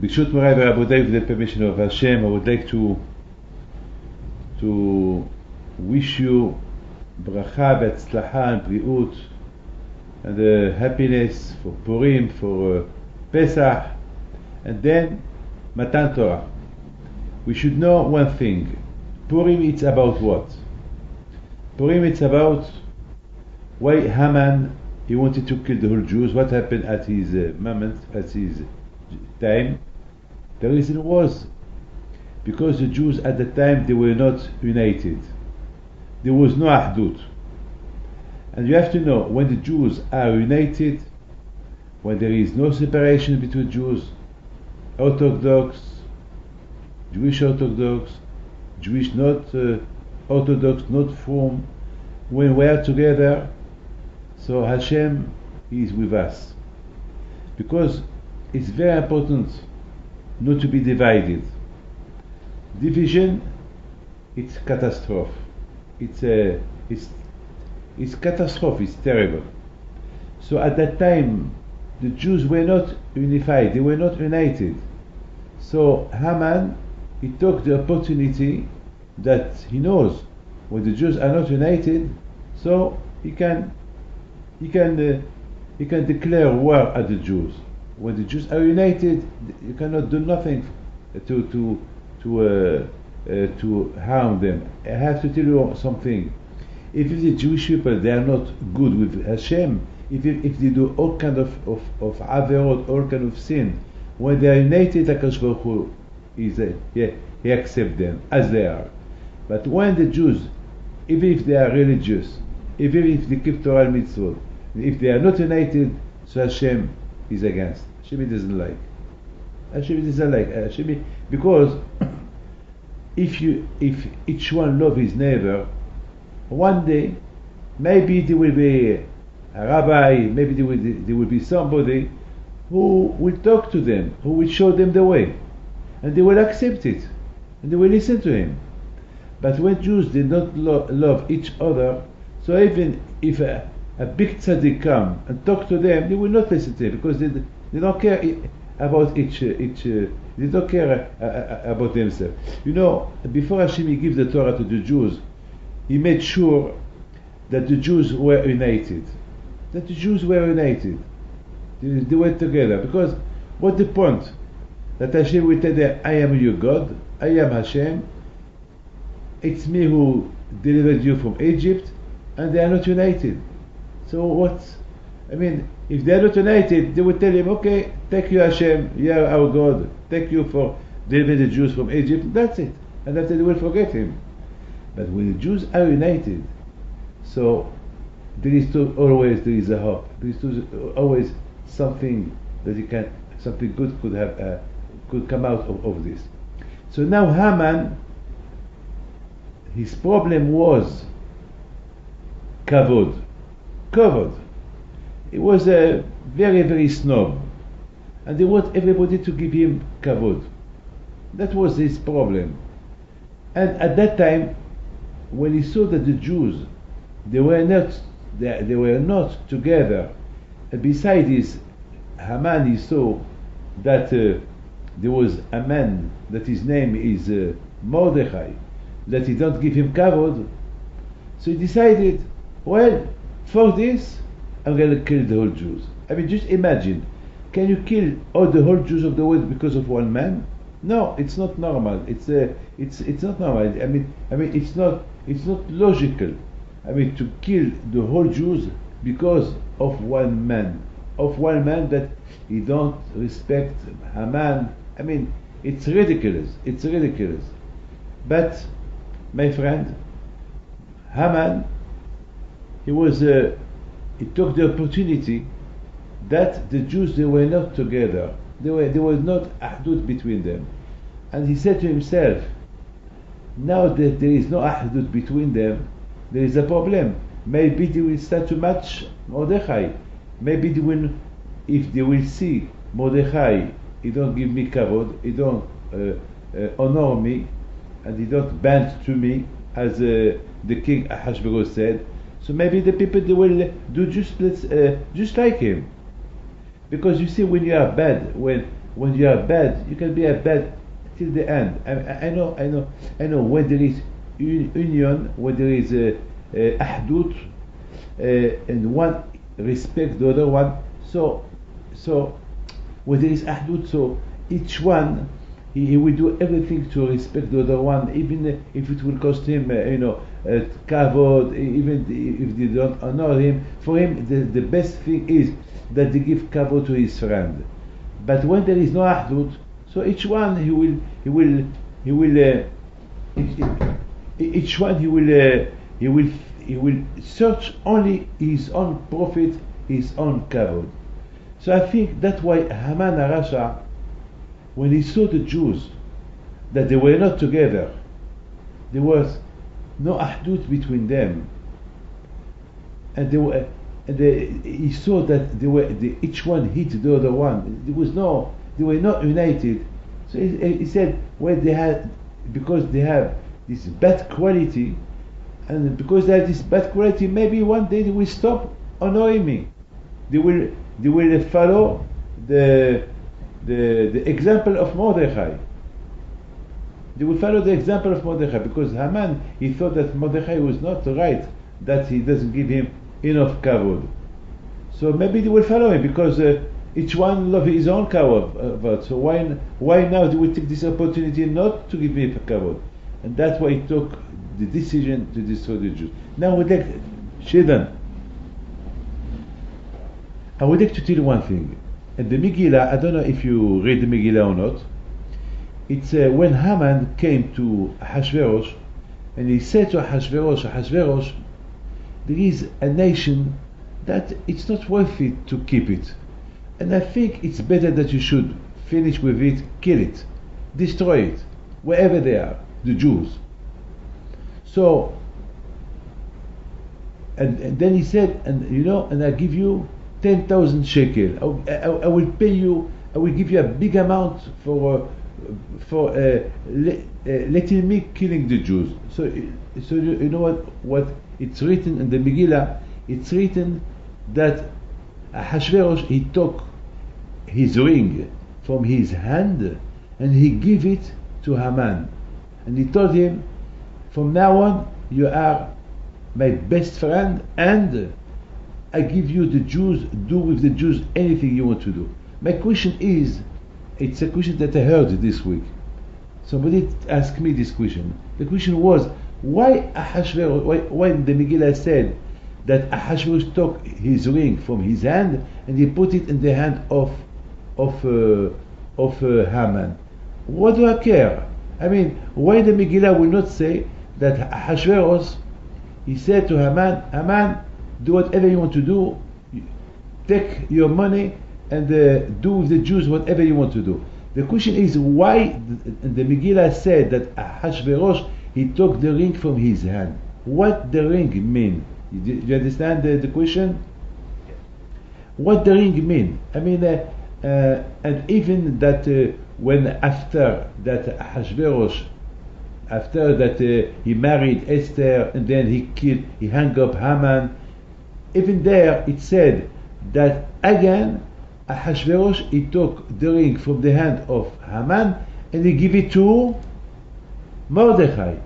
B'shut Morai v'Rabotei, with the permission of Hashem, I would like to wish you bracha v'atzlacha and briut and happiness for Purim, for Pesach, and then Matan Torah. We should know one thing. Purim, it's about what? Purim, it's about why Haman, he wanted to kill the whole Jews. What happened at his moment, at his time? The reason was because the Jews at the time, they were not united. There was no ahdut. And you have to know, when the Jews are united, when there is no separation between Jews, Orthodox, Jewish Orthodox, Jewish not Orthodox, not from, when we are together, so Hashem is with us. Because it's very important not to be divided. Division, it's catastrophe. It's catastrophe, it's terrible. So at that time, the Jews were not unified, they were not united. So Haman, he took the opportunity that he knows when the Jews are not united, so he can declare war at the Jews. When the Jews are united, you cannot do nothing to harm them. I have to tell you something. If the Jewish people, they are not good with Hashem, if they do all kind of averot, all kind of sin, when they are united, HaKadosh Baruch Hu he accepts them as they are. But when the Jews, even if they are religious, even if they keep Torah and mitzvot, if they are not united, so Hashem is against. Hashem doesn't like. Hashem doesn't like. Because if each one love his neighbor, one day maybe there will be a rabbi, maybe there will be somebody who will talk to them, who will show them the way, and they will accept it, and they will listen to him. But when Jews did not love each other, so even if a big tzaddik come and talk to them, they will not listen to him, because they don't care about they don't care about themselves. You know, before Hashem gave the Torah to the Jews, he made sure that the Jews were united. That the Jews were united. They were together. Because what's the point? That Hashem will tell them, I am your God, I am Hashem, it's me who delivered you from Egypt, and they are not united. So what? I mean, if they are not united, they will tell him, okay, thank you Hashem, you are our God, thank you for delivering the Jews from Egypt, that's it. And after they will forget him. But when the Jews are united, so there is always a hope. There is always something that something good could come out of this. So now Haman, his problem was kavod. He was a very, very snob, and they want everybody to give him kavod. That was his problem. And at that time, when he saw that the Jews, they were not together, and besides this, Haman, he saw that there was a man that his name is Mordechai, that he don't give him kavod. So he decided, well, for this, I'm going to kill the whole Jews. I mean, just imagine, can you kill all the whole Jews of the world because of one man? No, it's not normal. It's not normal. I mean, it's not logical. I mean, to kill the whole Jews because of one man that he don't respect Haman. I mean, it's ridiculous. It's ridiculous. But my friend, Haman, he took the opportunity that the Jews, they were not together. There was not ahdut between them. And he said to himself, now that there is no ahdut between them, there is a problem. Maybe they will start to match Mordechai. Maybe if they will see Mordechai, he don't give me kavod, he don't honor me, and he don't bend to me, as the king Ahashverosh said. So maybe the people, they will do just like him. Because you see, when you are bad, when when you are bad, you can be a bad till the end. I know when there is union, when there is ahdut, and one respect the other one. So when there is ahdut, so each one he will do everything to respect the other one, even if it will cost him, kavod, even if they don't honor him. For him, the best thing is that they give kavod to his friend. But when there is no ahdut, so each one he will search only his own profit, his own kavod. So I think that's why Haman HaRasha, when he saw the Jews that they were not together, there was no ahdut between them, and he saw that each one hit the other one. They were not united. So he said, well, because they have this bad quality, and because they have this bad quality, maybe one day they will stop honoring me. They will follow the example of Mordechai. They will follow the example of Mordechai, because Haman, he thought that Mordechai was not right, that he doesn't give him enough kavod. So maybe they will follow him, because each one loves his own kavod. So why now they will take this opportunity not to give him kavod? And that's why he took the decision to destroy the Jews. Now Shedan, I would like to tell you one thing. And the Megillah, I don't know if you read the Megillah or not. It's when Haman came to Ahasuerus, and he said to Ahasuerus, there is a nation that it's not worth it to keep it, and I think it's better that you should finish with it, kill it, destroy it, wherever they are, the Jews. So, and then he said, and I give you 10,000 shekel. I will pay you. I will give you a big amount for letting me killing the Jews. So you know what it's written in the Megillah. It's written that Ahasuerus, he took his ring from his hand and he gave it to Haman, and he told him, from now on you are my best friend, and I give you the Jews, do with the Jews anything you want to do. My question is, it's a question that I heard this week. Somebody asked me this question. The question was, why Ahasuerus, why the Megillah said that Ahasuerus took his ring from his hand and he put it in the hand of Haman? What do I care? I mean, why the Megillah will not say that Ahasuerus, he said to Haman, do whatever you want to do, take your money and do with the Jews whatever you want to do. The question is, why the Megillah said that Ahasuerus, he took the ring from his hand? What the ring mean? Do you understand the question? What the ring mean? I mean, and even that when after that Ahasuerus, after that he married Esther, and then he hung up Haman, even there it said that again Ahasuerus, he took the ring from the hand of Haman and he gave it to Mordechai.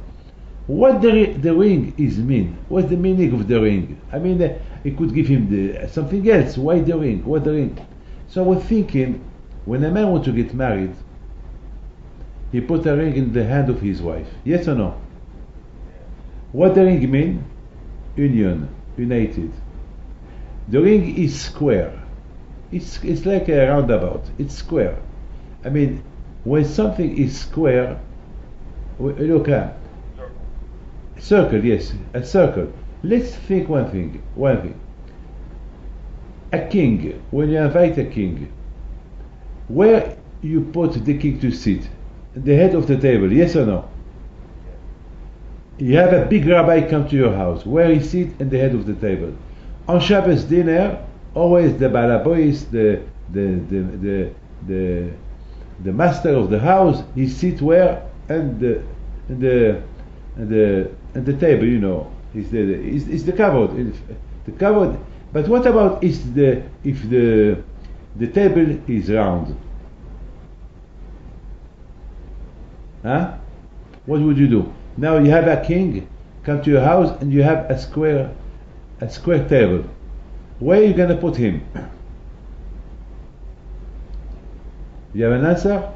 What the ring is mean? What's the meaning of the ring? I mean, he could give him something else. Why the ring? What the ring? So I was thinking, when a man wants to get married, he put a ring in the hand of his wife. Yes or no? What the ring mean? Union, united. The ring is square. It's like a roundabout. It's square. I mean, when something is square, look at circle. Yes, a circle. Let's think one thing. A king. When you invite a king, where you put the king to sit? The head of the table. Yes or no? You have a big rabbi come to your house. Where he sit? at the head of the table. On Shabbos dinner, always the balabois, the master of the house, he sit where? And the table, you know, is the kavod. The kavod. But what about if the table is round? Huh? What would you do? Now you have a king come to your house and you have a square table. Where are you gonna put him? You have an answer?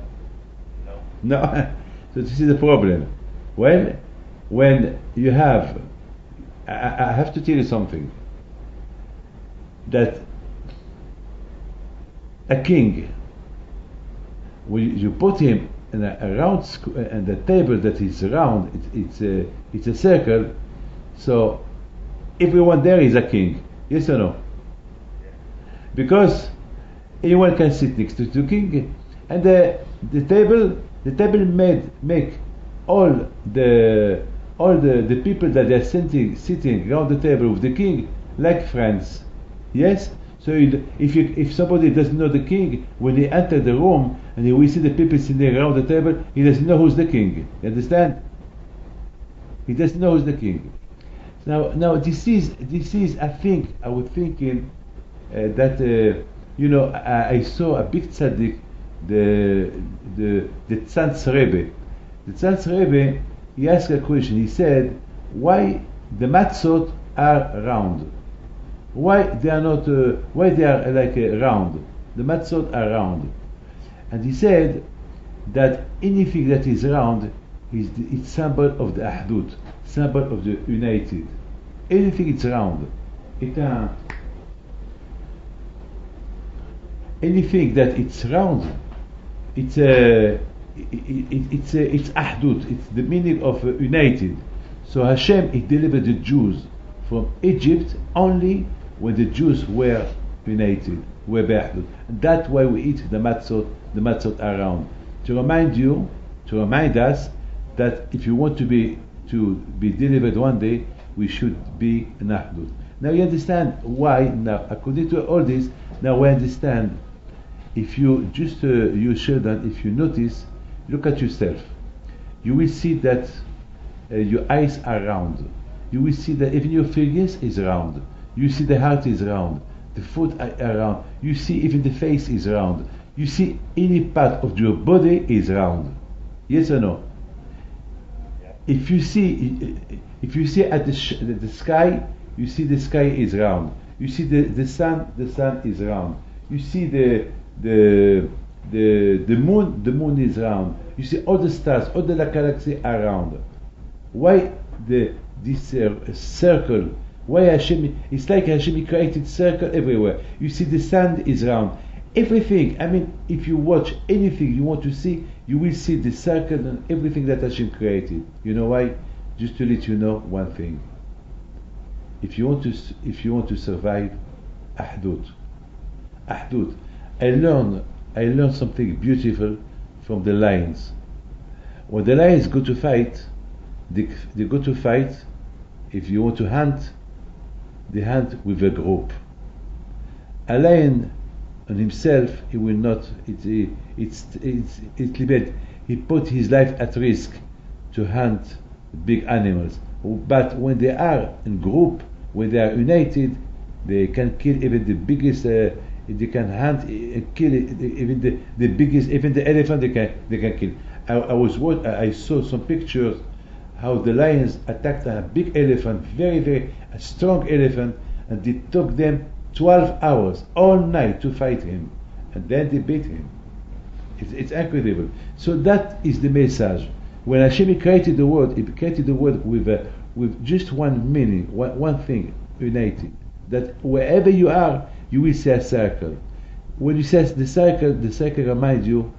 No. No. So this is the problem. Well, when you have, I have to tell you something. That a king, when you put him in a round and the table that is round, it's a circle. So everyone there is a king. Yes or no? Because anyone can sit next to the king, and the table make all the people that are sitting around the table with the king like friends. Yes. So if somebody doesn't know the king, when he enter the room and he will see the people sitting around the table, he doesn't know who's the king. You understand? He doesn't know who's the king. Now this is I think I was thinking that I saw a big tzaddik, the Tzantz Rebbe. The Tzantz Rebbe, he asked a question. He said, why the matzot are round? Why they are not? Why they are like round? The matzot are round, and he said that anything that is round it's symbol of the ahdut, symbol of the united. Anything it's round, anything that it's round, it's ahdut. It's the meaning of united. So Hashem he delivered the Jews from Egypt only when the Jews were united, were ba'ahdut. And that's why we eat the matzot around. To remind us that if you want to be delivered one day, we should be in ahdut. Now you understand why. Now according to all this, now we understand. If you just you children, if you notice, look at yourself, you will see that your eyes are round. You will see that even your fingers is round. You see the heart is round. The foot are round. You see even the face is round. You see any part of your body is round. Yes or no? Yeah. If you see at the sky, you see the sky is round. You see the sun is round. You see the moon is round. You see all the stars, all the galaxies are round. Why this circle? Why Hashem? It's like Hashem created circle everywhere. You see the sun is round. Everything. I mean, if you watch anything you want to see, you will see the circle and everything that Hashem created. You know why? Just to let you know one thing. If you want to survive, ahdut. I learned something beautiful from the lions. When the lions go to fight, they go to fight. If you want to hunt, they hunt with a group. A lion on himself, he will not. It's libet. He put his life at risk to hunt big animals. But when they are in group, when they are united, they can kill even the biggest. They can hunt, kill even the biggest, even the elephant. They can kill. I saw some pictures how the lions attacked a big elephant, very a strong elephant, and they took them 12 hours all night to fight him, and then they beat him. It's incredible. So that is the message. When Hashem created the world, He created the world with just one meaning, one thing, united. That wherever you are, you will see a circle. When you say the circle reminds you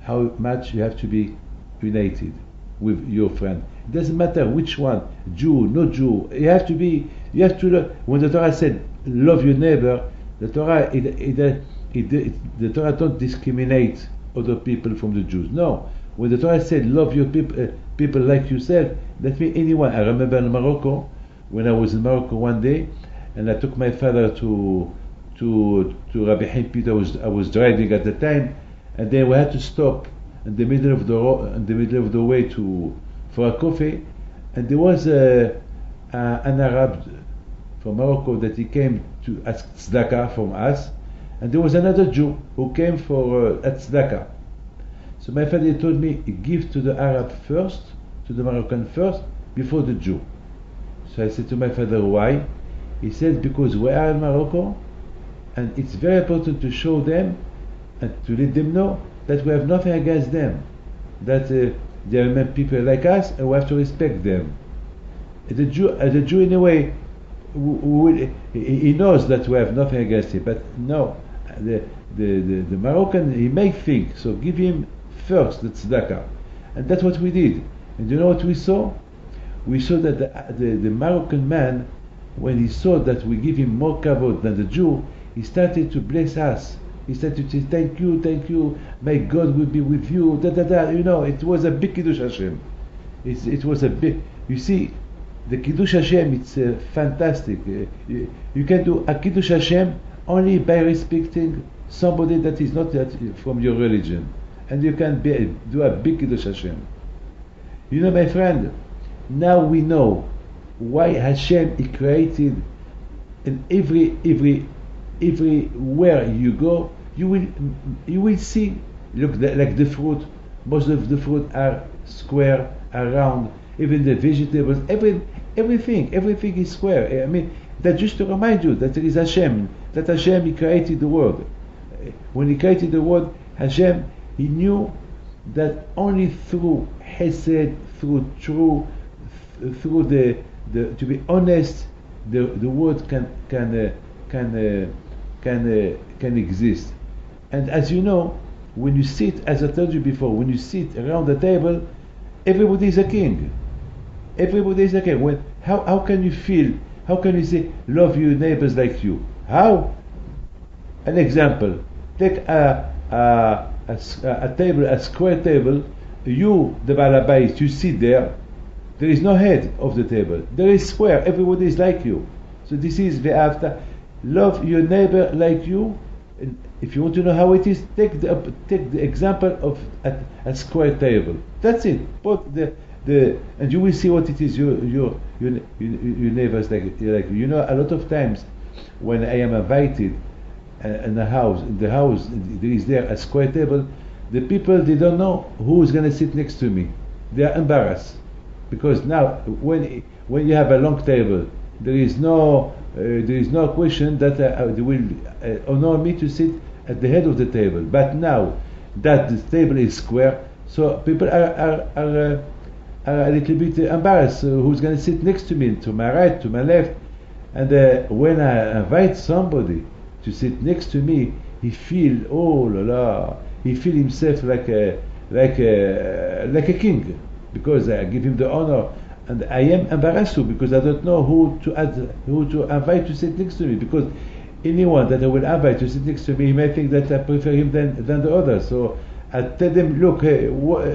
how much you have to be united with your friend. It doesn't matter which one, Jew, no Jew. You have to love. When the Torah said love your neighbor, the Torah the Torah don't discriminate other people from the Jews. No. When the Torah said love your people like yourself, that means anyone. I remember in Morocco, when I was in Morocco one day, and I took my father to Rabbi Haim Peter. I was driving at the time, and then we had to stop in the middle of the way for a coffee, and there was an Arab from Morocco that he came to ask tzedakah from us, and there was another Jew who came for tzedakah. So my father told me, give to the Arab first, to the Moroccan first, before the Jew. So I said to my father, why? He said, because we are in Morocco, and it's very important to show them and to let them know that we have nothing against them, that they are people like us, and we have to respect them. The Jew in a way, he knows that we have nothing against him, but no, the Moroccan, he may think, so give him first the tzedakah. And that's what we did. And you know what we saw? We saw that the Moroccan man, when he saw that we give him more kavod than the Jew, he started to bless us. He started to say, thank you, may God will be with you, You know, it was a big Kiddush Hashem. It was a big, you see, the Kiddush Hashem, it's fantastic. You can do a Kiddush Hashem only by respecting somebody that is not from your religion. And you can do a big Kiddush Hashem. You know, my friend, now we know why Hashem he created, and everywhere you go, you will see, look, like the fruit, most of the fruit are square, are round, even the vegetables, everything is square. I mean, that just to remind you that there is Hashem, that Hashem he created the world. When he created the world, Hashem, he knew that only through Hesed, through true, through the to be honest, the world can exist. And as you know, when you sit, as I told you before, when you sit around the table, everybody is a king. Everybody is a king. How can you feel? How can you say love your neighbors like you? How? An example. Take a table, a square table. You, the balabais, you sit there. There is no head of the table. There is square. Everybody is like you. So this is the after. Love your neighbor like you. And if you want to know how it is, take the example of a square table. That's it. Put and you will see what it is. Your neighbors like you. You know, a lot of times when I am invited in the house there is there a square table. The people, they don't know who is going to sit next to me. They are embarrassed because now when you have a long table, there is no question that they will honor me to sit at the head of the table. But now that the table is square, so people are a little bit embarrassed. Who's going to sit next to me, to my right, to my left? And when I invite somebody to sit next to me, he feel, oh la la, he feel himself like a king, because I give him the honor. And I am embarrassed too, because I don't know who to invite to sit next to me, because anyone that I will invite to sit next to me, he may think that I prefer him than the others. So I tell them, look, anyone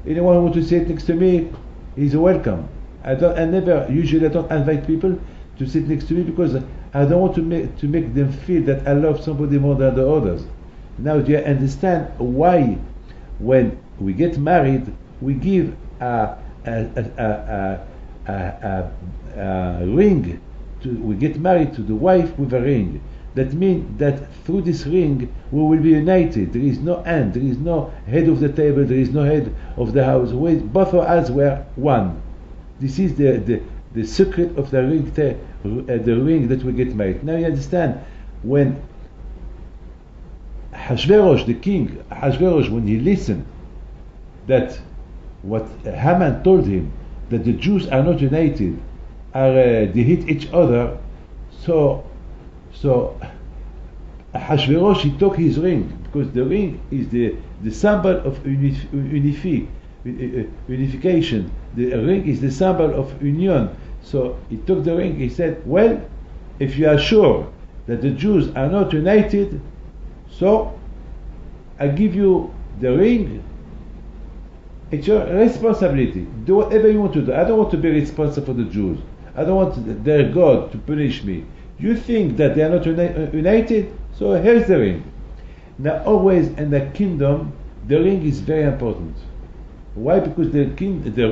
who wants to sit next to me is welcome. I don't invite people to sit next to me, because I don't want to make them feel that I love somebody more than the others. Now, do you understand why when we get married, we give a ring we get married to the wife with a ring? That means that through this ring we will be united. There is no end, there is no head of the table, there is no head of the house. Both of us were one. This is the secret of the ring that we get married. Now you understand, when Hashverosh, the king, when he listened that what Haman told him, that the Jews are not united, they hate each other, so Hashverosh, he took his ring, because the ring is the symbol of unification. The ring is the symbol of union. So he took the ring, he said, well, if you are sure that the Jews are not united, so I give you the ring. It's your responsibility. Do whatever you want to do. I don't want to be responsible for the Jews. I don't want their God to punish me. You think that they are not united? So here's the ring. Now, always in the kingdom, the ring is very important. Why? Because the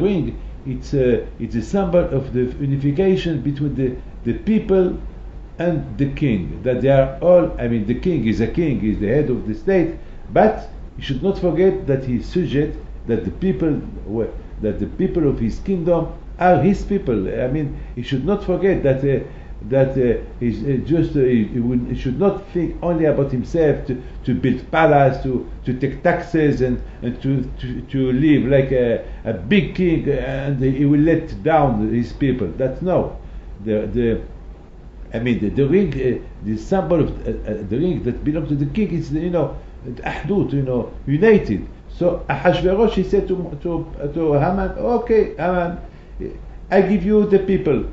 ring, it's a symbol of the unification between the people and the king. That they are all, I mean, the king is the head of the state, but he should not forget that he is subject, that the people of his kingdom are his people. I mean, he should not forget that he should not think only about himself to build palace, to take taxes and to live like a big king, and he will let down his people. That's no. The ring, the symbol of the ring that belongs to the king is, ahdut, united. So Ahashverosh, he said to Haman, okay, Haman, I give you the people,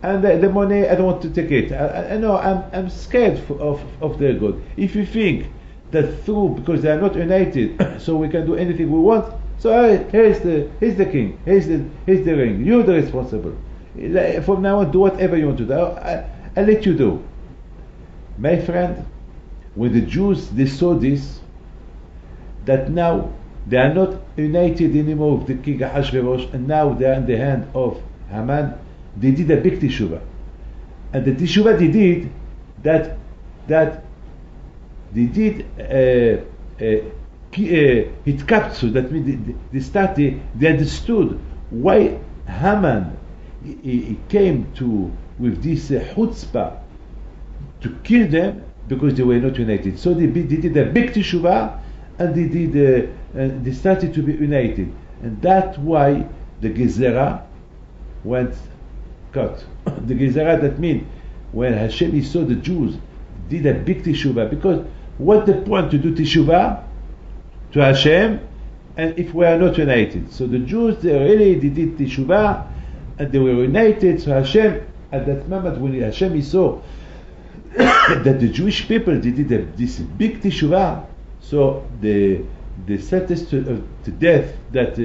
and the money, I don't want to take it. I know I'm scared of their God. If you think that because they are not united, so we can do anything we want, so here's the king, here's the ring. You're the responsible. From now on, do whatever you want to do. I'll let you do. My friend, when the Jews, they saw this, that now they are not united anymore with the king Ahashverosh, and now they are in the hand of Haman, they did a big teshuvah. And the teshuvah they did, that they did hitkaptsu, that means they understood why Haman he came with this chutzpah to kill them, because they were not united. So they did a big teshuvah, and they started to be united, and that's why the gezerah went cut. The gezerah, that means when Hashem saw the Jews did a big teshuvah, because what the point to do teshuvah to Hashem, and if we are not united? So the Jews, they did teshuvah, and they were united. So Hashem, at that moment when Hashem saw that the Jewish people did this big teshuvah, so the sentence to death that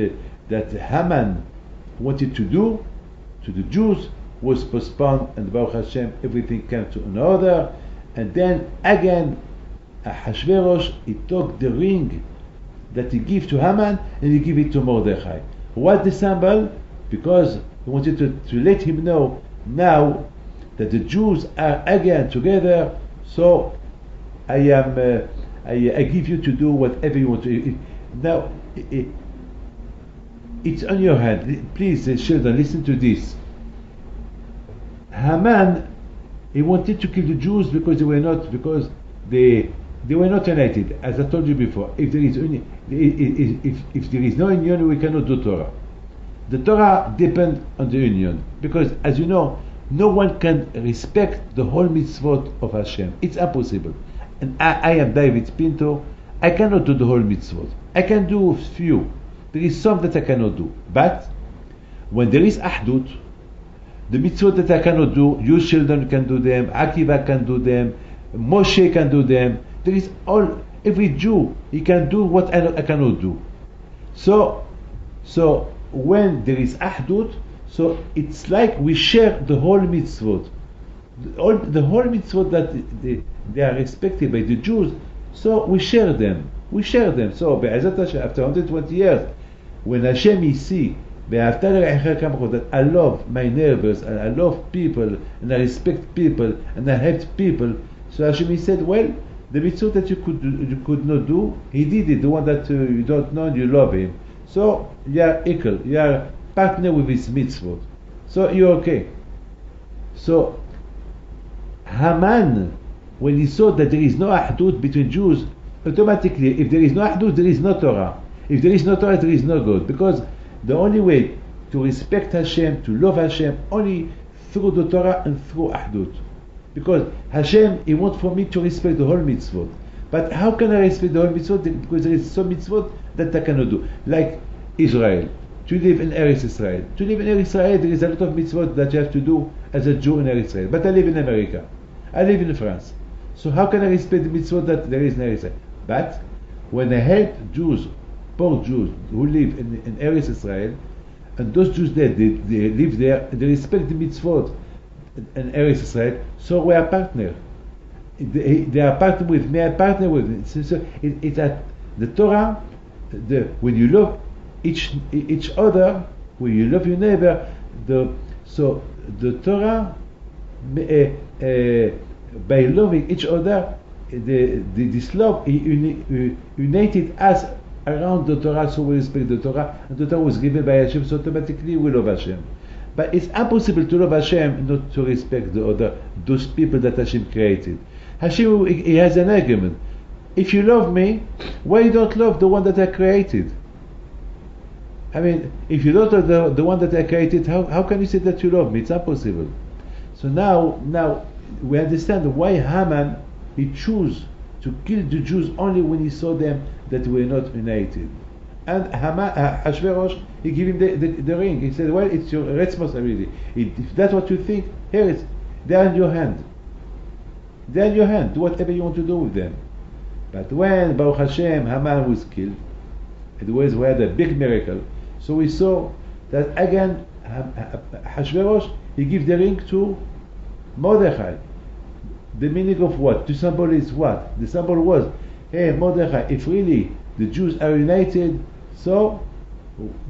Haman wanted to do to the Jews was postponed, and Baruch Hashem, everything came to an order. And then again, Ahashverosh, he took the ring that he gave to Haman and he gave it to Mordechai. What the symbol? Because he wanted to let him know now that the Jews are again together. So I give you to do whatever you want to. Now it's on your hand. Please, children, listen to this. Haman, he wanted to kill the Jews because they were not united. As I told you before, if there is no union, we cannot do Torah. The Torah depends on the union, because as you know, no one can respect the whole mitzvot of Hashem. It's impossible. And I am David Pinto. I cannot do the whole mitzvot. I can do few. There is some that I cannot do. But when there is ahdut, the mitzvot that I cannot do, your children can do them, Akiva can do them, Moshe can do them. There is every Jew, he can do what I cannot do. So when there is ahdut, so it's like we share the whole mitzvot. The whole mitzvot that they are respected by the Jews, so we share them. So Be'ezat Hashem, after 120 years, when Hashem is see that I love my neighbors, and I love people, and I respect people, and I help people, so Hashem said, well, the mitzvot that you could not do, he did it. The one that you don't know, you love him. So you are equal, you are partner with his mitzvot. So you're okay. So Haman, when he saw that there is no ahdut between Jews, automatically, if there is no ahdut, there is no Torah. If there is no Torah, there is no God. Because the only way to respect Hashem, to love Hashem, only through the Torah and through ahdut. Because Hashem, he wants for me to respect the whole mitzvot. But how can I respect the whole mitzvot? Because there is some mitzvot that I cannot do. Like Israel, to live in Eretz Israel. To live in Eretz Israel, there is a lot of mitzvot that you have to do as a Jew in Eretz Israel. But I live in America. I live in France. So how can I respect the mitzvot that there is in Eretz Israel? But when I help Jews, poor Jews who live in Eretz Israel, and those Jews there, they live there, they respect the mitzvot in Eretz Israel, so we are partners. They are partner with me, I partner with them. So it's that the Torah, when you love each other, when you love your neighbor, so the Torah, by loving each other, this love united us around the Torah, so we respect the Torah, and the Torah was given by Hashem, so automatically we love Hashem. But it's impossible to love Hashem not to respect those people that Hashem created. Hashem, he has an argument. If you love me, why you don't love the one that I created? I mean, if you don't love the one that I created, how can you say that you love me? It's impossible. So now we understand why Haman, he chose to kill the Jews only when he saw them that were not united. And Hashverosh, he gave him the ring. He said, well, it's your responsibility. If that's what you think, here it's, they're in your hand. They're in your hand. Do whatever you want to do with them. But when Baruch Hashem, Haman was killed, we had a big miracle. So we saw that again, Hashverosh, he gave the ring to Mordechai. The meaning of what? The symbol is what? The symbol was, hey Mordechai, if really the Jews are united, so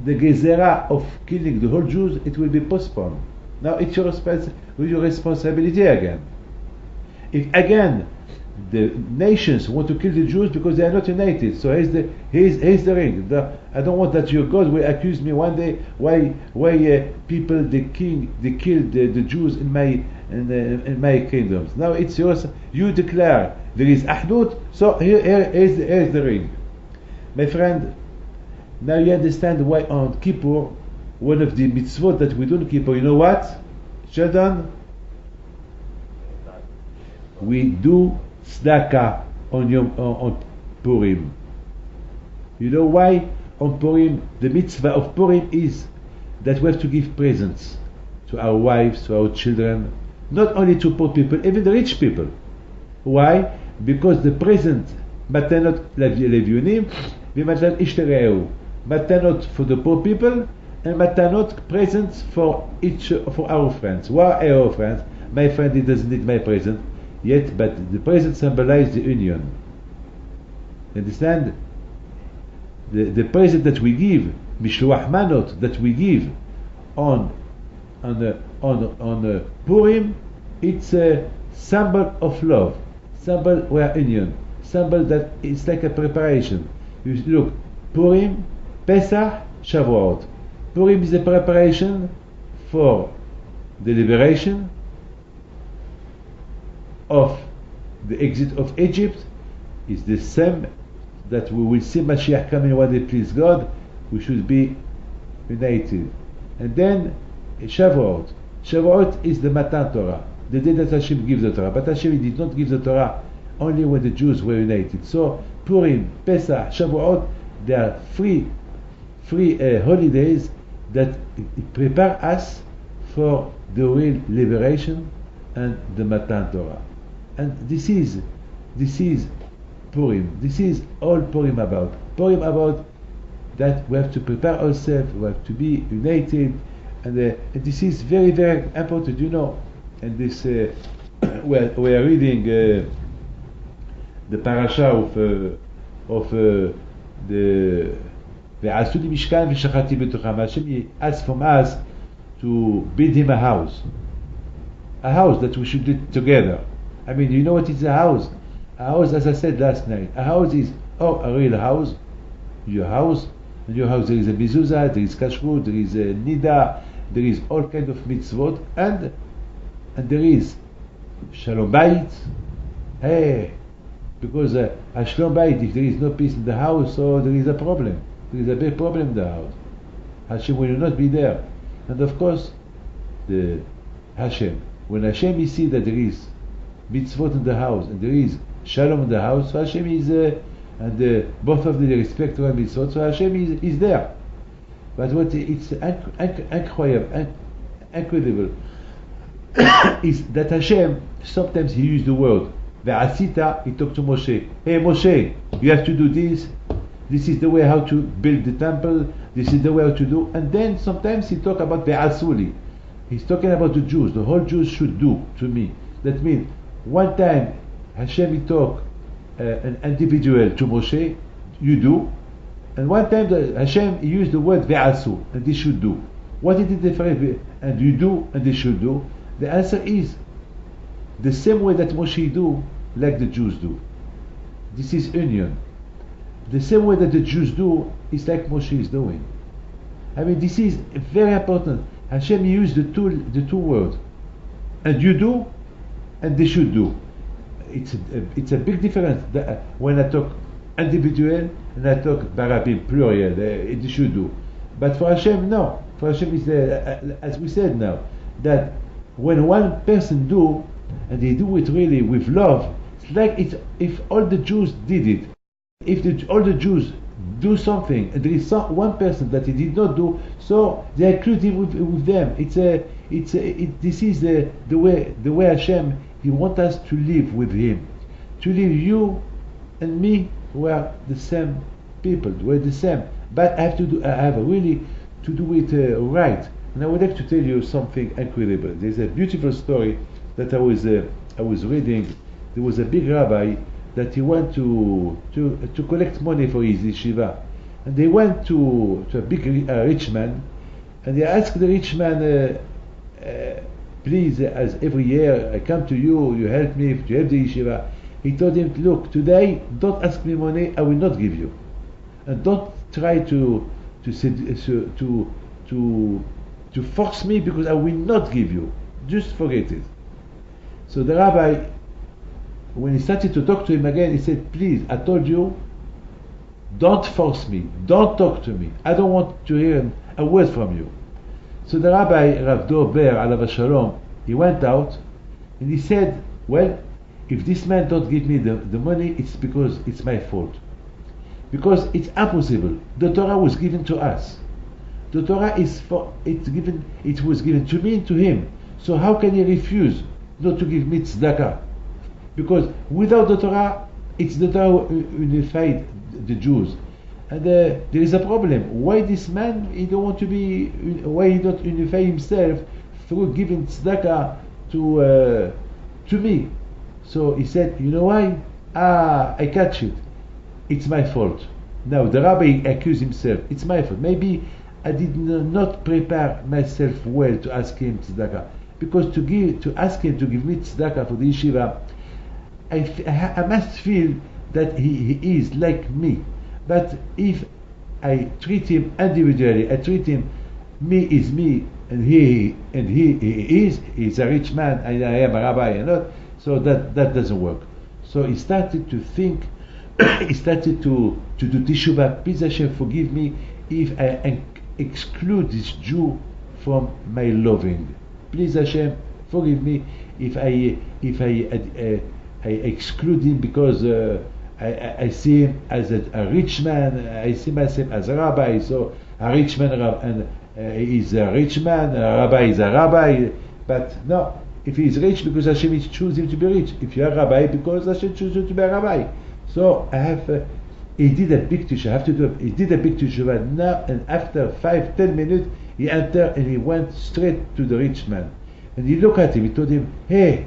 the gezerah of killing the whole Jews, it will be postponed. Now it's your responsibility again. If again the nations want to kill the Jews because they are not united, so here's the ring. I don't want that your God will accuse me one day why people they killed the Jews in my kingdoms. Now it's yours. You declare there is ahdut. So here's the ring, my friend. Now you understand why on Kippur, one of the mitzvot that we do on Kippur, you know what, children? We do tzedakah on Purim. You know why? On Purim, the mitzvah of Purim is that we have to give presents to our wives, to our children, not only to poor people, even the rich people. Why? Because the present, matanot leviunim, v'matanot ishtereu, matanot for the poor people, and matanot presents for our friends. Why are our friends? My friend, he doesn't need my present. Yet, but the present symbolizes the union. Understand? The present that we give, mishluach manot, that we give on Purim, it's a symbol of love, symbol where union, symbol that it's like a preparation. You look, Purim, Pesach, Shavuot. Purim is a preparation for the liberation of the exit of Egypt. Is the same that we will see Mashiach coming one day, please God. We should be united. And then Shavuot. Shavuot is the Matan Torah, the day that Hashem gives the Torah. But Hashem did not give the Torah only when the Jews were united. So Purim, Pesach, Shavuot, they are free holidays that prepare us for the real liberation and the Matan Torah. And this is Purim. This is all Purim about. Purim about that we have to prepare ourselves, we have to be united, and this is very, very important, you know. And this we are reading the parasha of the Ve'asu li mishkan v'shachati b'tocham. Hashem asked from us to build him a house that we should do together. I mean, you know what is a house? A house, as I said last night, a house is a real house. Your house, in your house there is a mezuzah, there is kashrut, there is a nida, there is all kind of mitzvot, and there is shalom bayit. Hey, because a shalom bayit, if there is no peace in the house, so there is a problem. There is a big problem in the house. Hashem will not be there. And of course, when Hashem is see that there is mitzvot in the house and there is shalom in the house, so Hashem is and both of them respect one mitzvot, so Hashem is there. But what it's incredible is that Hashem sometimes he used the word ve'asita. He talked to Moshe. Hey Moshe, you have to do this. This is the way how to build the temple. This is the way how to do. And then sometimes he talk about ve'asuli. He's talking about the Jews. The whole Jews should do to me. That means one time Hashem he talk an individual to Moshe, you do, and one time Hashem he used the word ve'asu, and they should do. What is the difference? And you do, and they should do. The answer is the same way that Moshe do, like the Jews do. This is union. The same way that the Jews do is like Moshe is doing. I mean, this is very important. Hashem used the two words, and you do, and they should do. It's a big difference when I talk individual and I talk barabim plural. They should do, but for Hashem, no. For Hashem is as we said now, that when one person do, and they do it really with love, it's like if all the Jews did it. If all the Jews do something, and there is one person that he did not do, so they include him with them. This is the way Hashem, He wants us to live with Him, to live you and me. We are the same people. We're the same, but I have really to do it right. And I would like to tell you something incredible. There's a beautiful story that I was reading. There was a big rabbi that he went to collect money for his yeshiva, and they went to a big rich man, and they asked the rich man, please, as every year I come to you, you help me to help the yeshiva. He told him, look, today don't ask me money, I will not give you, and don't try to force me, because I will not give you. Just forget it. So the rabbi, when he started to talk to him again, he said, please, I told you, don't force me, don't talk to me, I don't want to hear a word from you. So the rabbi, Rav Dov Ber, alav shalom, he went out and he said, well, if this man don't give me the money, it's because it's my fault, because it's impossible. The Torah was given to us. The Torah it was given to me and to him. So how can he refuse not to give me tzedakah? Because without the Torah, it's the Torah unified the Jews, and there is a problem. Why this man, he don't want to be? Why he not unify himself through giving tzedakah to me? So he said, you know why? I catch it. It's my fault. Now the rabbi accused himself. It's my fault. Maybe I did not prepare myself well to ask him tzedakah, because to ask him to give me tzedakah for the yeshiva, I must feel that he is like me. But if I treat him individually, I treat him, me is me, and he is a rich man, and I am a rabbi, and not, so that doesn't work. So he started to think, he started to do teshuvah. Please Hashem, forgive me if I exclude this Jew from my loving. Please Hashem, forgive me if I exclude him, because I see him as a rich man. I see myself as a rabbi. So a rich man and is a rich man. A rabbi is a rabbi. But no, if he is rich, because Hashem is choosing him to be rich. If you are a rabbi, because Hashem chooses you to be a rabbi. So I have. He did a big teshuvah. He did a big teshuvah now, and after 5-10 minutes, he entered and he went straight to the rich man, and he looked at him. He told him, "Hey,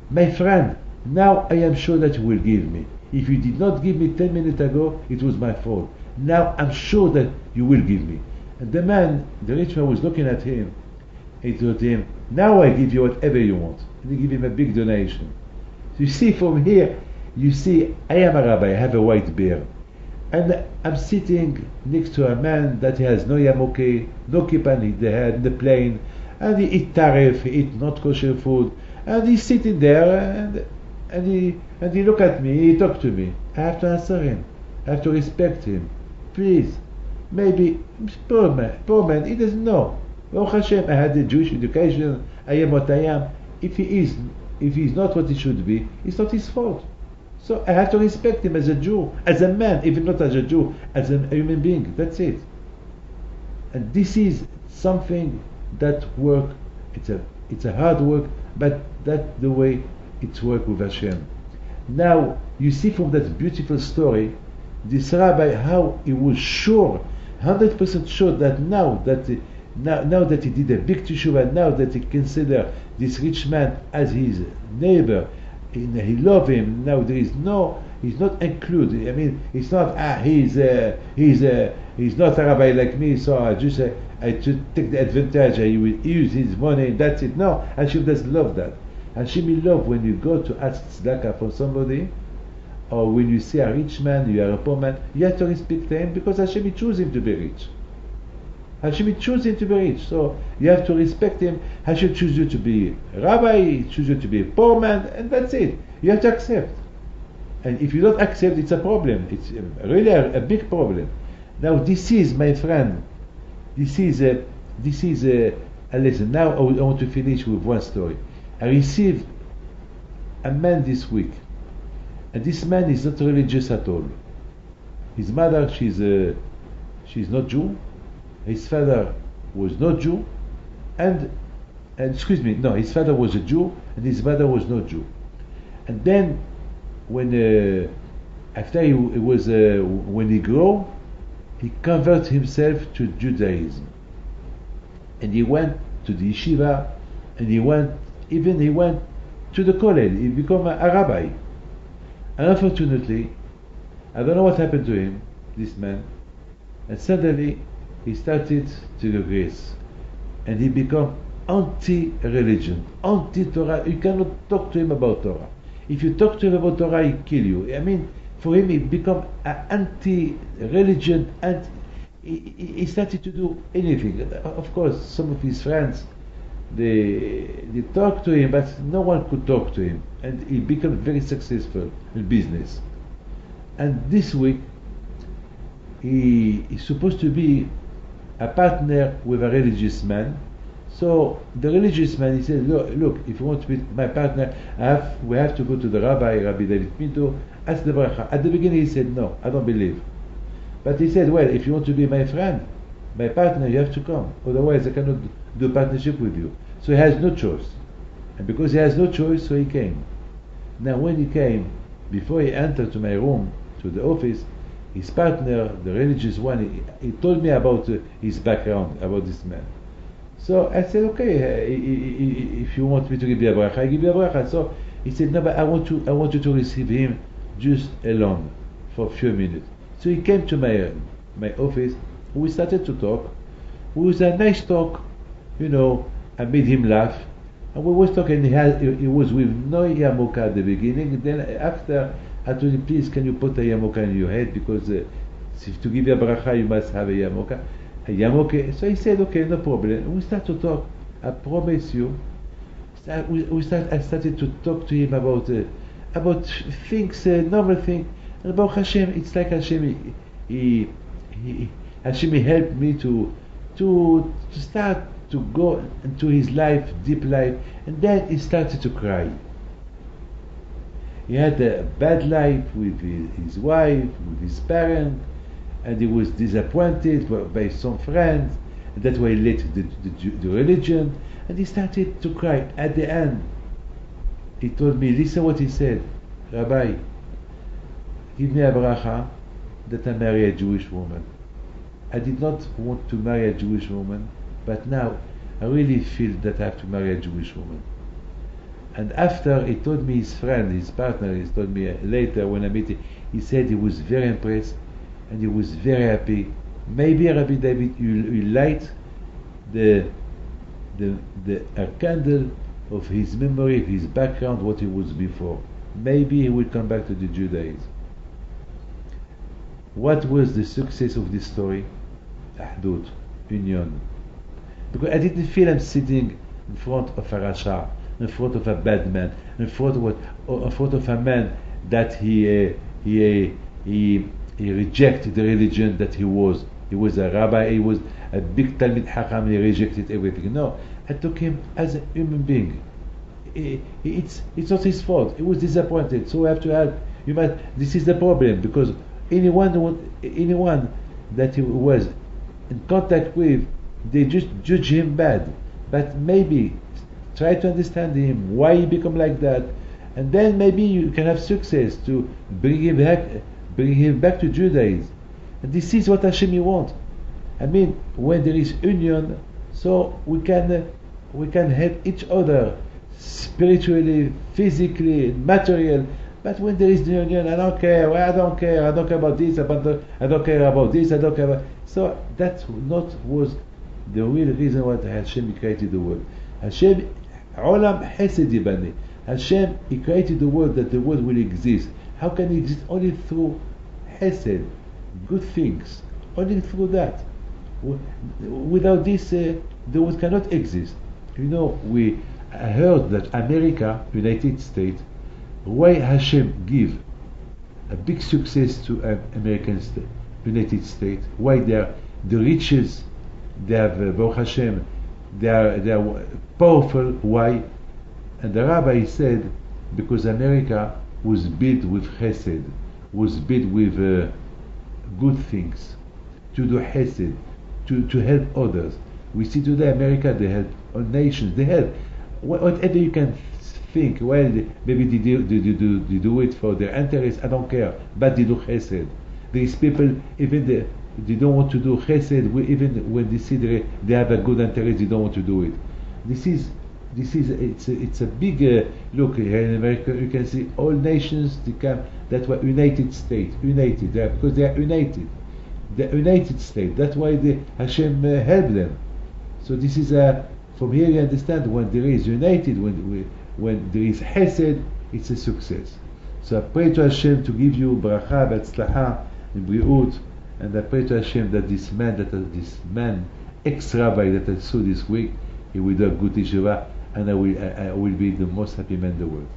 my friend, now I am sure that you will give me. If you did not give me 10 minutes ago, it was my fault. Now I'm sure that you will give me." And the rich man was looking at him. He told him, "Now I give you whatever you want." And he gave him a big donation. So you see from here, you see, I am a rabbi, I have a white beard. And I'm sitting next to a man that has no yamoke, no kippah in the head, in the plane, and he eat tarif, he eat not kosher food, and he's sitting there, and he look at me, he talk to me. I have to answer him, I have to respect him. Please, maybe, poor man, he doesn't know. Baruch Hashem, I had a Jewish education, I am what I am. If he is not what he should be, it's not his fault. So I have to respect him as a Jew, as a man, even not as a Jew, as a human being. That's it. And this is something that work. It's a hard work, but that's the way it's work with Hashem. Now you see from that beautiful story, this rabbi, how he was sure, 100% sure, that now that he did a big teshuvah, now that he consider this rich man as his neighbor, he love him. Now he's not included. I mean, it's not he's not a rabbi like me, so I just take the advantage. I will use his money and that's it. No, Hashem doesn't love that. Hashem will love when you go to ask tzedakah from somebody, or when you see a rich man, you are a poor man, you have to respect him because Hashem chose him to be rich. Hashem chose him to be rich, so you have to respect him. Hashem choose you to be a rabbi, he choose you to be a poor man, and that's it. You have to accept. And if you don't accept, it's a problem. It's really a big problem. Now this is, my friend, this is a lesson. Now I want to finish with one story. I received a man this week, and this man is not religious at all. His mother, she's not Jew. His father was not Jew, and excuse me, no, his father was a Jew, and his mother was not Jew. And then, when after when he grew, he converted himself to Judaism, and he went to the yeshiva, and he went to the kollel. He became a rabbi. And unfortunately, I don't know what happened to him, this man, and suddenly he started to regress, and he became anti-religion, anti-Torah. You cannot talk to him about Torah. If you talk to him about Torah, he kill you. I mean, for him, he become anti-religion, and he started to do anything. Of course, some of his friends, they talked to him, but no one could talk to him, and he became very successful in business. And this week, he is supposed to be a partner with a religious man. So the religious man, he said, look, if you want to be my partner, we have to go to the Rabbi David Pinto, ask the bracha. At the beginning he said, no, I don't believe. But he said, well, if you want to be my friend, my partner, you have to come. Otherwise I cannot do partnership with you. So he has no choice. And because he has no choice, so he came. Now when he came, before he entered to my room, to the office, his partner, the religious one, he told me about his background, about this man. So I said, okay, if you want me to give you a bracha, I give you a bracha. So he said, no, but I want you to receive him just alone for a few minutes. So he came to my office. We started to talk. It was a nice talk, I made him laugh. And we was talking, he was with no yarmulke at the beginning. Then after, I told him, please, can you put a yarmulke in your head? Because to give you a bracha, you must have a yarmulke. So he said, okay, no problem. We started to talk. I promise you. I started to talk to him about things, normal things. And about Hashem, it's like Hashem, Hashem helped me to start to go into his life, deep life. And then he started to cry. He had a bad life with his wife, with his parents, and he was disappointed by some friends. And that's why he left the religion, and he started to cry. At the end, he told me, listen what he said, Rabbi, give me a bracha that I marry a Jewish woman. I did not want to marry a Jewish woman, but now I really feel that I have to marry a Jewish woman. And after he told me, his friend, his partner, he told me later when I met him, he said he was very impressed and he was very happy. Maybe Rabbi David, you light a candle of his memory, of his background, what he was before. Maybe he will come back to the Judaism. What was the success of this story? Ahdut, union. Because I didn't feel I'm sitting in front of a rasha, in front of a bad man, in front of a man that he rejected the religion that he was. He was a rabbi, he was a big Talmid Hakam, he rejected everything. No, I took him as a human being. It's not his fault. He was disappointed, so we have to help. This is the problem, because anyone that he was in contact with, they just judge him bad. But maybe try to understand him, why he become like that, and then maybe you can have success to bring him back to Judaism. And this is what Hashem wants. I mean, when there is union, so we can help each other spiritually, physically, material. But when there is the union, I don't care about this, I don't care about this, I don't care about. So that was the real reason why Hashem created the world. Hashem, Olam Hesed Yibani. Hashem, He created the world that the world will exist. how can it exist? Only through Hesed, good things. Only through that. Without this, the world cannot exist. You know, I heard that America, United States, why Hashem give a big success to United States? Why they are the richest? They have Baruch Hashem. They are powerful. Why? And the rabbi said because America was built with Chesed, was built with good things, to do Chesed, to help others. We see today America, they help all nations. They help whatever you can think. Well, maybe they do it for their interest. I don't care, but they do Chesed. These people, even they don't want to do Chesed. Even when they see they have a good interest, they don't want to do it. It's a big look here in America. You can see all nations become that were United States, united because they are united. The United States. That's why Hashem helped them. So this is from here you understand when there is united, when there is Hesed, it's a success. So I pray to Hashem to give you bracha, v'atzlacha, and briut, and I pray to Hashem that this man, ex-rabbi that I saw this week, he will do a good yeshiva, and I will be the most happy man in the world.